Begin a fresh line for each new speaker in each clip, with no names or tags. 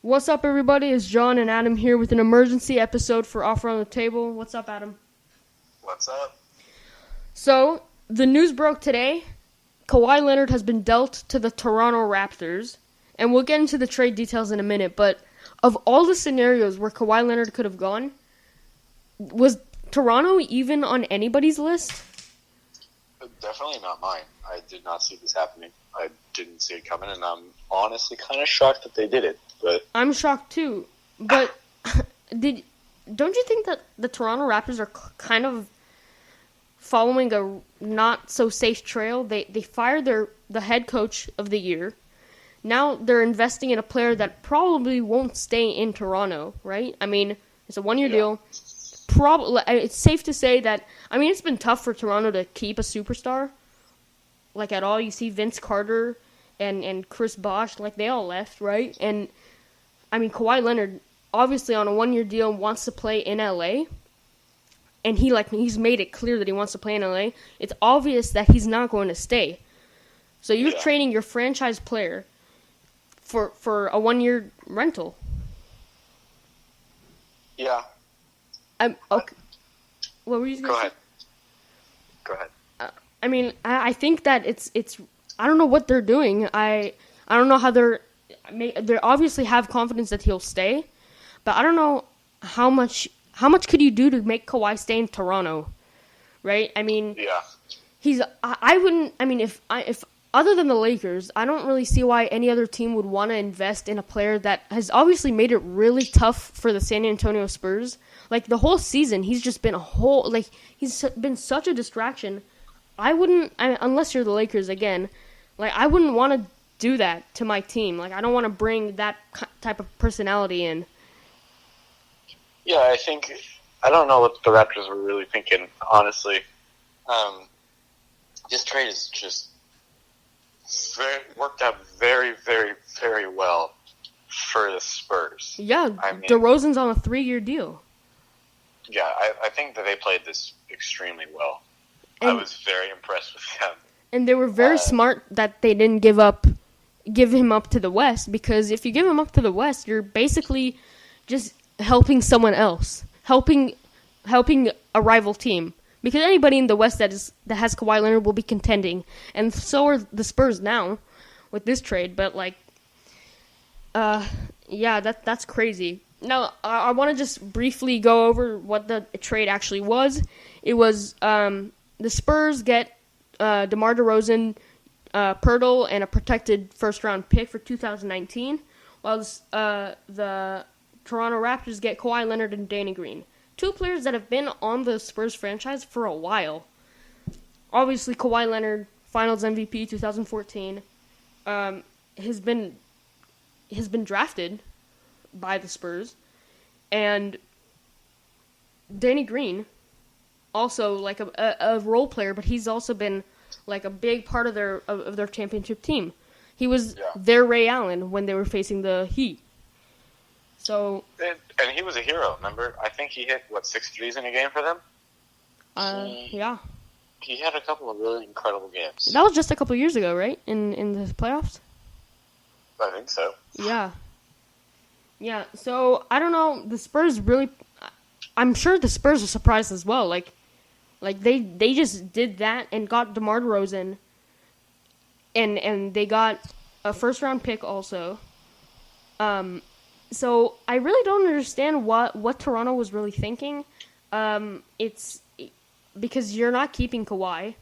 What's up, everybody? It's John and Adam here with an emergency episode for Offer on the Table. What's up, Adam?
What's up?
So, the news broke today. Kawhi Leonard has been dealt to the Toronto Raptors, and we'll get into the trade details in a minute, but of all the scenarios where Kawhi Leonard could have gone, was Toronto even on anybody's list?
Definitely not mine. I did not see this happening. I didn't see it coming, and I'm honestly kind of shocked that they did it. But
I'm shocked too. But don't you think that the Toronto Raptors are kind of following a not so safe trail? They fired the head coach of the year. Now they're investing in a player that probably won't stay in Toronto, right? I mean, it's a one-year deal. It's safe to say that, I mean, it's been tough for Toronto to keep a superstar, like, at all. You see Vince Carter and Chris Bosh, like, they all left, right? And, I mean, Kawhi Leonard, obviously on a one-year deal, wants to play in LA, and he's made it clear that he wants to play in LA. It's obvious that he's not going to stay. So you're trading your franchise player for a one-year rental.
Yeah.
Okay. What were you going to say?
Go ahead.
I mean, I think that it's. I don't know what they're doing. I don't know how they obviously have confidence that he'll stay, but I don't know how much could you do to make Kawhi stay in Toronto, right? I mean, I wouldn't. I mean, if other than the Lakers, I don't really see why any other team would want to invest in a player that has obviously made it really tough for the San Antonio Spurs. Like, the whole season, he's just been he's been such a distraction. Unless you're the Lakers again, like, I wouldn't want to do that to my team. Like, I don't want to bring that type of personality in.
Yeah, I don't know what the Raptors were really thinking, honestly. This trade is just worked out very, very, very well for the Spurs.
Yeah, DeRozan's on a 3-year deal.
Yeah, I think that they played this extremely well. I was very impressed with them.
And they were very smart that they didn't give him up to the West, because if you give him up to the West, you're basically just helping someone else, helping a rival team. Because anybody in the West that has Kawhi Leonard will be contending, and so are the Spurs now with this trade. But that's crazy. Now, I want to just briefly go over what the trade actually was. It was the Spurs get DeMar DeRozan, Pirtle, and a protected first-round pick for 2019, while the Toronto Raptors get Kawhi Leonard and Danny Green. Two players that have been on the Spurs franchise for a while. Obviously, Kawhi Leonard, Finals MVP 2014, has been drafted by the Spurs, and Danny Green, also like a role player, but he's also been like a big part of their championship team. He was their Ray Allen when they were facing the Heat. So
and he was a hero. Remember, I think he hit 6 threes in a game for them.
Yeah.
He had a couple of really incredible games.
That was just a couple of years ago, right? In the playoffs.
I think so.
Yeah. Yeah, so, I don't know, the Spurs really, I'm sure the Spurs are surprised as well, like they just did that and got DeMar DeRozan, and they got a first-round pick also, so I really don't understand what Toronto was really thinking. It's because you're not keeping Kawhi,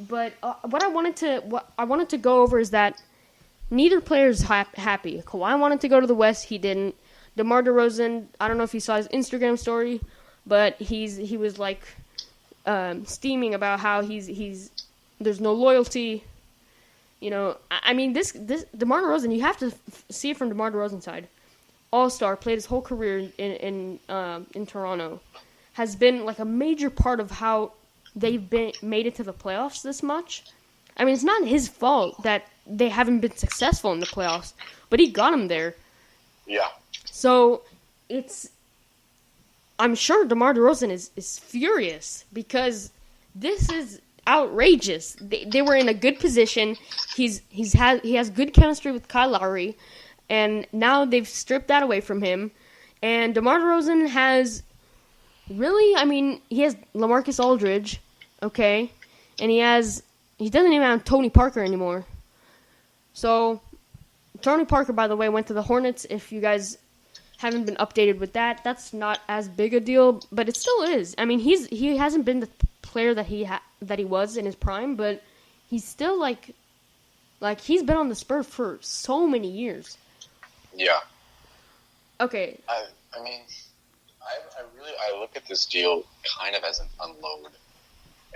but what I wanted to go over is that neither player is happy. Kawhi wanted to go to the West. He didn't. DeMar DeRozan, I don't know if you saw his Instagram story, but he was like steaming about how there's no loyalty. You know, I mean, this DeMar DeRozan, you have to see it from DeMar DeRozan's side. All-star, played his whole career in Toronto, has been like a major part of how they've made it to the playoffs this much. I mean, it's not his fault that they haven't been successful in the playoffs, but he got them there.
Yeah.
So I'm sure DeMar DeRozan is furious because this is outrageous. They were in a good position. He has good chemistry with Kyle Lowry, And now they've stripped that away from him. And DeMar DeRozan has really, I mean, he has LaMarcus Aldridge, okay? And he doesn't even have Tony Parker anymore. So, Tony Parker, by the way, went to the Hornets. If you guys haven't been updated with that, that's not as big a deal, but it still is. I mean, he hasn't been the player that he was in his prime, but he's still like he's been on the Spurs for so many years.
Yeah.
Okay.
I mean, I look at this deal kind of as an unload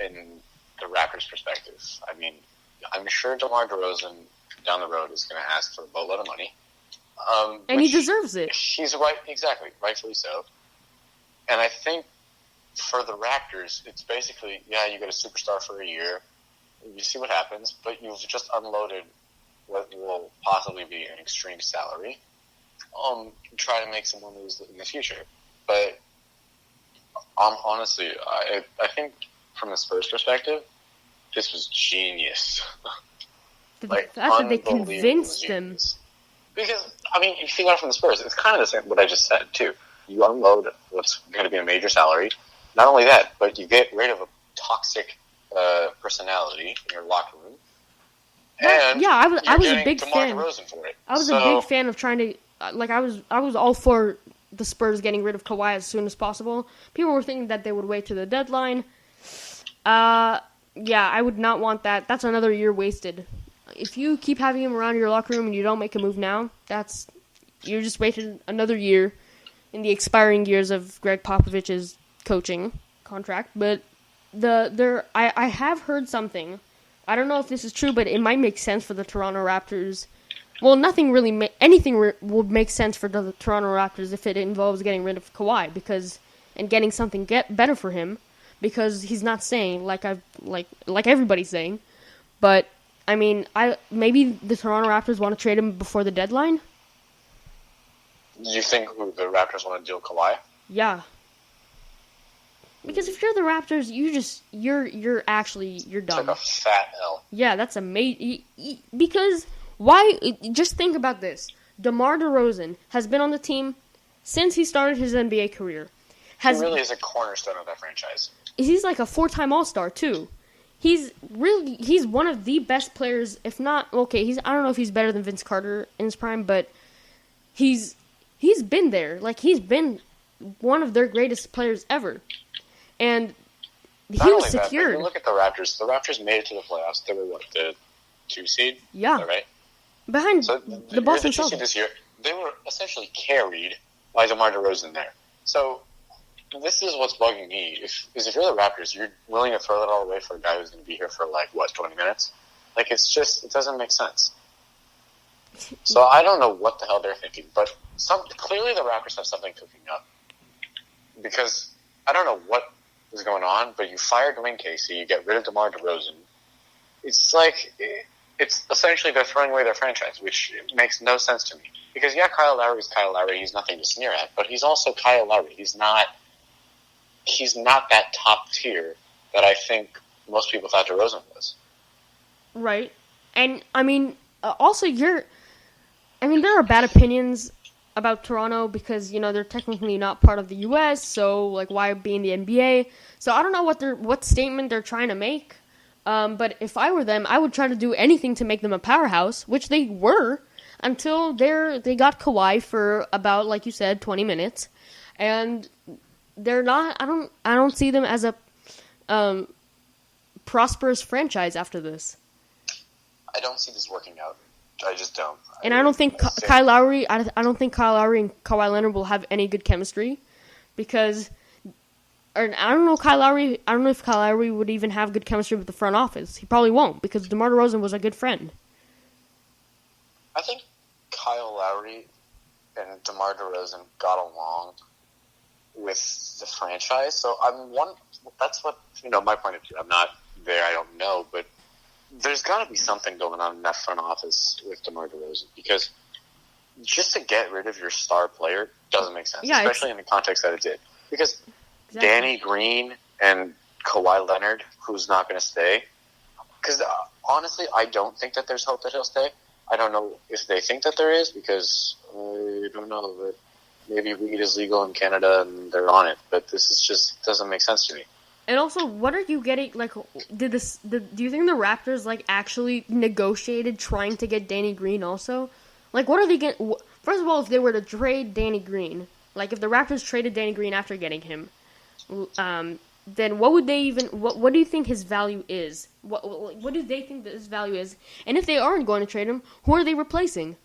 in the Raptors' perspective. I mean, I'm sure DeMar DeRozan down the road is going to ask for a boatload of money.
And he deserves it.
He's right, exactly, rightfully so. And I think for the Raptors, it's basically, yeah, you get a superstar for a year, you see what happens, but you've just unloaded what will possibly be an extreme salary. Try to make someone lose in the future. But honestly, I think from the Spurs' perspective, this was genius.
The fact that they convinced him.
Because, I mean, if you think about it from the Spurs, it's kind of the same what I just said, too. You unload what's going to be a major salary. Not only that, but you get rid of a toxic personality in your locker room. And
yeah, I was a big fan.
For it.
I was a big fan of trying to I was all for the Spurs getting rid of Kawhi as soon as possible. People were thinking that they would wait to the deadline. Yeah, I would not want that. That's another year wasted. If you keep having him around your locker room and you don't make a move now, you're just wasting another year in the expiring years of Greg Popovich's coaching contract. But I have heard something. I don't know if this is true, but it might make sense for the Toronto Raptors. Well, anything would make sense for the Toronto Raptors if it involves getting rid of Kawhi and getting something better for him, because he's not saying like everybody's saying. But I mean, maybe the Toronto Raptors want to trade him before the deadline.
Do you think the Raptors want to deal Kawhi?
Yeah. Because if you're the Raptors, you're done.
It's like a fat L.
Yeah, that's amazing. Because why? Just think about this. DeMar DeRozan has been on the team since he started his NBA career.
He really is a cornerstone of that franchise.
He's like a 4-time All-Star too. He's one of the best players. If not, okay, I don't know if he's better than Vince Carter in his prime, but he's been there. Like, he's been one of their greatest players ever. And he was secured.
That, you look at the Raptors. The Raptors made it to the playoffs. They were the 2 seed.
Yeah,
right.
Behind the Boston
Celtics. This year, they were essentially carried by DeMar DeRozan there. So this is what's bugging me. If you're the Raptors, you're willing to throw that all away for a guy who's going to be here for 20 minutes. Like, it doesn't make sense. So I don't know what the hell they're thinking, but clearly the Raptors have something cooking up, because I don't know what is going on, but you fire Dwayne Casey, you get rid of DeMar DeRozan. It's essentially they're throwing away their franchise, which makes no sense to me. Because, yeah, Kyle Lowry is Kyle Lowry. He's nothing to sneer at, but he's also Kyle Lowry. He's not that top tier that I think most people thought DeRozan was. Right.
And, I mean, also there are bad opinions about Toronto because, they're technically not part of the U.S., so, why be in the NBA? So I don't know what statement they're trying to make. But if I were them, I would try to do anything to make them a powerhouse, which they were until they got Kawhi for about, like you said, 20 minutes, and they're not. I don't see them as a prosperous franchise after this.
I don't see this working out. I just don't.
And I don't think Kyle Lowry. I don't think Kyle Lowry and Kawhi Leonard will have any good chemistry, because. Or I don't know if Kyle Lowry would even have good chemistry with the front office. He probably won't, because DeMar DeRozan was a good friend.
I think Kyle Lowry and DeMar DeRozan got along with the franchise. So that's what, my point of view. I'm not there, I don't know, but there's got to be something going on in that front office with DeMar DeRozan, because just to get rid of your star player doesn't make sense, especially in the context that it did. Because Danny Green and Kawhi Leonard, who's not going to stay. Because honestly, I don't think that there's hope that he'll stay. I don't know if they think that there is, because I don't know that maybe weed is legal in Canada and they're on it, but this is just doesn't make sense to me.
And also, what are you getting? Like, do you think the Raptors like actually negotiated trying to get Danny Green? Also, like, what are they getting? First of all, if they were to trade Danny Green, like if the Raptors traded Danny Green after getting him, then what would they even? What do you think his value is? What do they think that his value is? And if they aren't going to trade him, who are they replacing?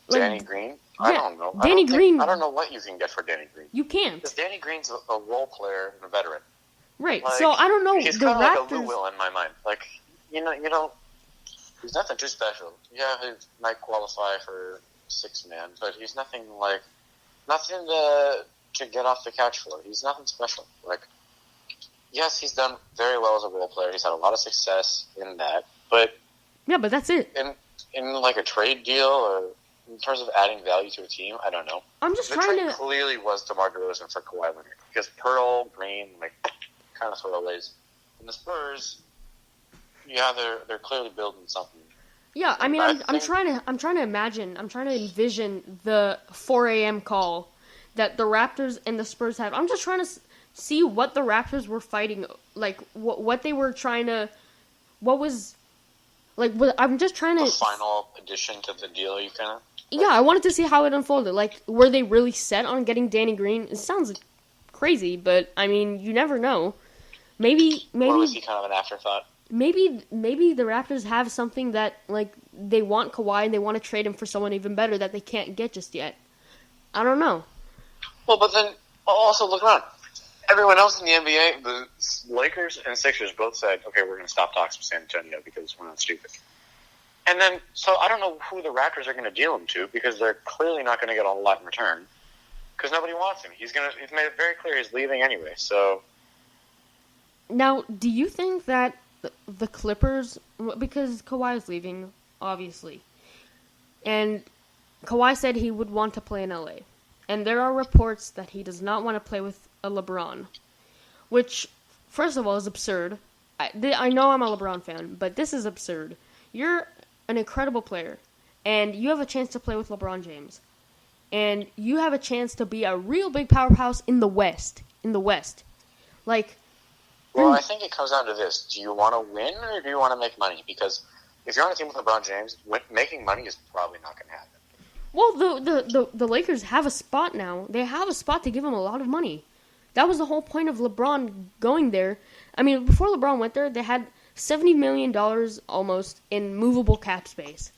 Like,
Danny Green?
Yeah,
I don't know.
Danny Green.
I don't know what you can get for Danny Green.
You can't.
Because Danny Green's a role player and a veteran.
Right.
Like,
so I don't know.
He's
the
kind of
Raptors.
like a Lou Will in my mind. Like, you know, he's nothing too special. Yeah, he might qualify for six man, but he's nothing to get off the couch for. He's nothing special. Like, yes, he's done very well as a role player. He's had a lot of success in that, but
yeah, but that's it.
In like a trade deal or in terms of adding value to a team, I don't know.
I'm just
the
trying
trade
to.
Clearly was DeMar DeRozan for Kawhi Leonard, because Pearl, Green, like, kind of throwaways. And the Spurs, yeah, they're clearly building something.
Yeah, I mean, I'm trying to envision the 4 a.m. call that the Raptors and the Spurs have. I'm just trying to see what the Raptors were fighting, like what they were trying to, what was, like, I'm just trying to.
The final addition to the deal, you kind of.
Yeah, I wanted to see how it unfolded. Like, were they really set on getting Danny Green? It sounds crazy, but I mean, you never know. Maybe.
Or was he kind of an afterthought?
Maybe the Raptors have something that, like, they want Kawhi and they want to trade him for someone even better that they can't get just yet. I don't know.
Well, but then also look around. Everyone else in the NBA, the Lakers and Sixers both said, okay, we're going to stop talks with San Antonio because we're not stupid. And then, so I don't know who the Raptors are going to deal him to, because they're clearly not going to get a whole lot in return, because nobody wants him. He's made it very clear he's leaving anyway, so.
Now, do you think that the Clippers, because Kawhi is leaving, obviously, and Kawhi said he would want to play in LA, and there are reports that he does not want to play with a LeBron, which, first of all, is absurd. I know I'm a LeBron fan, but this is absurd. You're an incredible player, and you have a chance to play with LeBron James, and you have a chance to be a real big powerhouse in the West. Like,
well, I think it comes down to this. Do you want to win, or do you want to make money? Because if you're on a team with LeBron James, making money is probably not going to happen.
Well, the Lakers have a spot now. They have a spot to give him a lot of money. That was the whole point of LeBron going there. I mean, before LeBron went there, they had $70 million almost in movable cap space.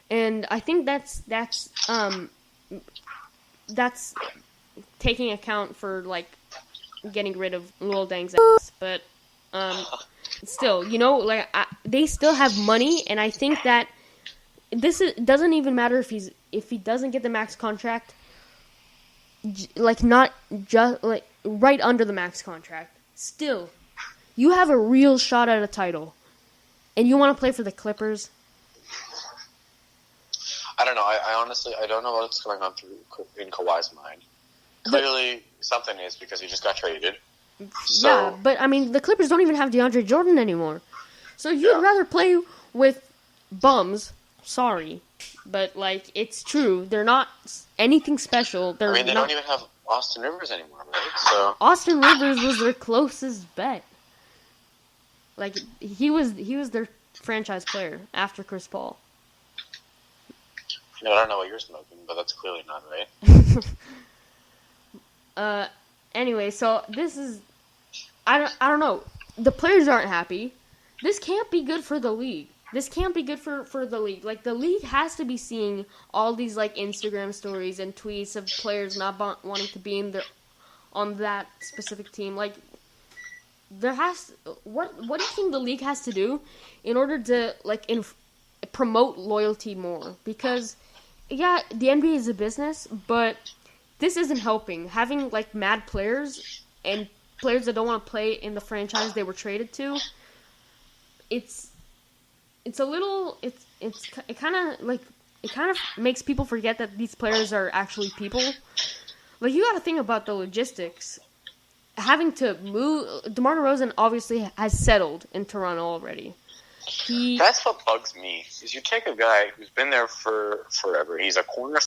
And I think that's taking account for, like, getting rid of Lil Dang's ass. But still, you know, like, they still have money, and I think that doesn't even matter if he doesn't get the max contract, like, not just, like, right under the max contract. Still, you have a real shot at a title, and you want to play for the Clippers?
I don't know. I honestly don't know what's going on in Kawhi's mind. Clearly, something is, because he just got traded. So,
yeah, but I mean, the Clippers don't even have DeAndre Jordan anymore. So you'd rather play with bums. Sorry, but, like, it's true. They're not anything special. They
don't even have Austin Rivers anymore, right? So
Austin Rivers was their closest bet. Like, he was their franchise player after Chris Paul.
I don't know what you're smoking, but that's clearly not right.
Anyway, so this is, I don't know. The players aren't happy. This can't be good for the league. This can't be good for the league. Like, the league has to be seeing all these, like, Instagram stories and tweets of players not wanting to be on that specific team. Like, what do you think the league has to do in order to, like, promote loyalty more? Because, yeah, the NBA is a business, but this isn't helping. Having, like, mad players and players that don't want to play in the franchise they were traded to, it kind of makes people forget that these players are actually people. Like, you got to think about the logistics. Having to move, DeMar DeRozan obviously has settled in Toronto already. He
That's what bugs me. Is you take a guy who's been there for forever. He's a corner